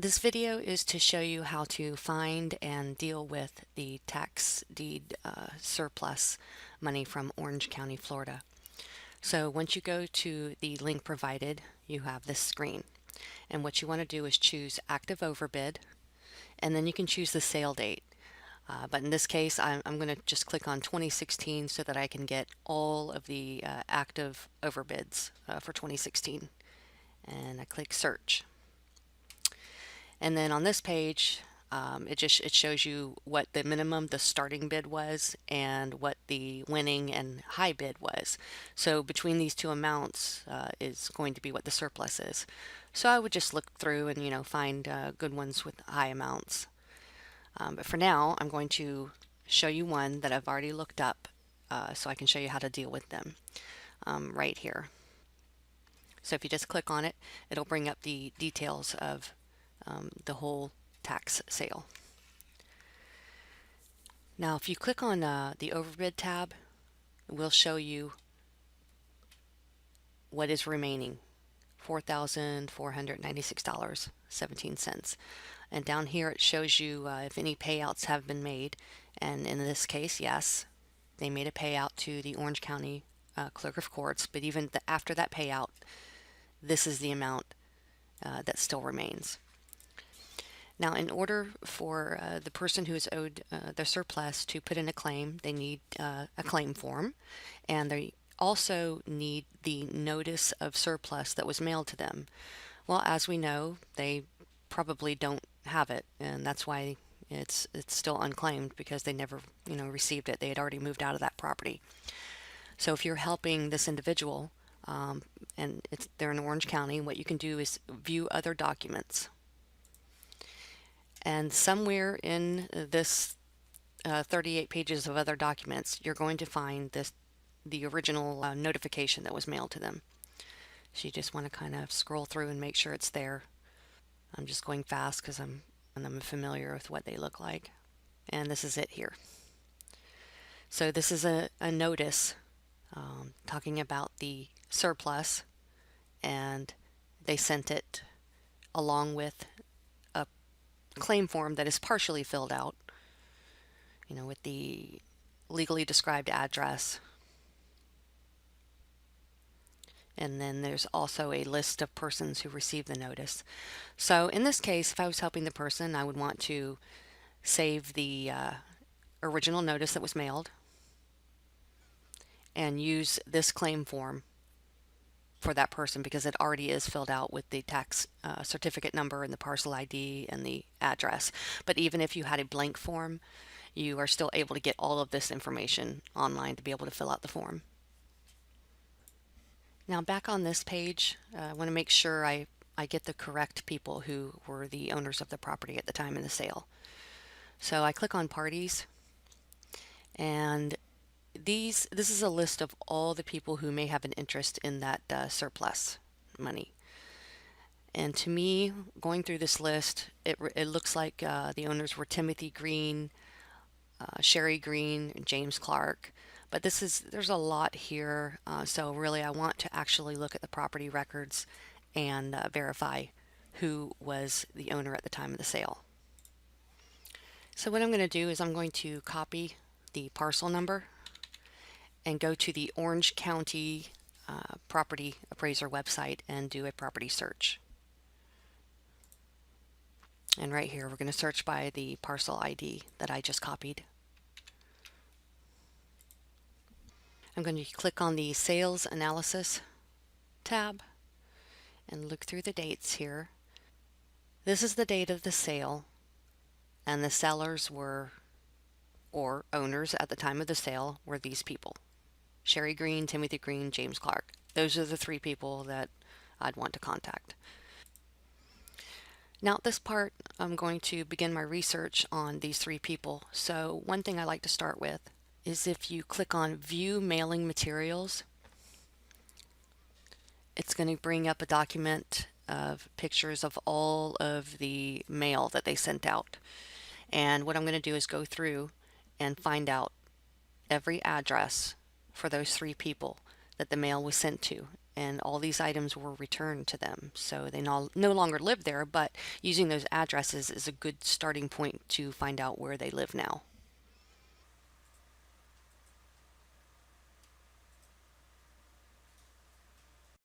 This video is to show you how to find and deal with the tax deed surplus money from Orange County, Florida. So once you go to the link provided, you have this screen. And what you want to do is choose Active Overbid, and then you can choose the sale date. But in this case, I'm going to just click on 2016 so that I can get all of the active overbids for 2016. And I click Search. And then on this page, it shows you what the minimum, the starting bid was, and what the winning and high bid was. So between these two amounts is going to be what the surplus is. So I would just look through and find good ones with high amounts. But for now, I'm going to show you one that I've already looked up so I can show you how to deal with them right here. So if you just click on it, it'll bring up the details of the whole tax sale. Now if you click on the Overbid tab, it will show you what is remaining, $4,496.17. And down here it shows you if any payouts have been made, and in this case, yes, they made a payout to the Orange County Clerk of Courts, but even after that payout, this is the amount that still remains. Now, in order for the person who is owed their surplus to put in a claim, they need a claim form, and they also need the notice of surplus that was mailed to them. Well, as we know, they probably don't have it, and that's why it's still unclaimed, because they never received it. They had already moved out of that property. So if you're helping this individual and they're in Orange County, what you can do is view other documents. And somewhere in this 38 pages of other documents, you're going to find the original notification that was mailed to them. So you just want to kind of scroll through and make sure it's there. I'm just going fast because I'm familiar with what they look like. And this is it here. So this is a notice talking about the surplus, and they sent it along with a claim form that is partially filled out, with the legally described address. And then there's also a list of persons who received the notice. So in this case, if I was helping the person, I would want to save the original notice that was mailed and use this claim form for that person, because it already is filled out with the tax certificate number and the parcel ID and the address. But even if you had a blank form, you are still able to get all of this information online to be able to fill out the form. Now back on this page, I want to make sure I get the correct people who were the owners of the property at the time of the sale. So I click on parties, and this is a list of all the people who may have an interest in that surplus money. And to me, going through this list, it looks like the owners were Timothy Green, Sherry Green, and James Clark. But there's a lot here, so really I want to actually look at the property records and verify who was the owner at the time of the sale. So what I'm going to do is I'm going to copy the parcel number and go to the Orange County property appraiser website and do a property search. And right here we're going to search by the parcel ID that I just copied. I'm going to click on the Sales Analysis tab and look through the dates here. This is the date of the sale, and the sellers were, or owners at the time of the sale, were these people: Sherry Green, Timothy Green, James Clark. Those are the three people that I'd want to contact. Now at this part, I'm going to begin my research on these three people. So one thing I like to start with is if you click on View Mailing Materials, it's going to bring up a document of pictures of all of the mail that they sent out. And what I'm going to do is go through and find out every address for those three people that the mail was sent to, and all these items were returned to them. So they no longer live there, but using those addresses is a good starting point to find out where they live now.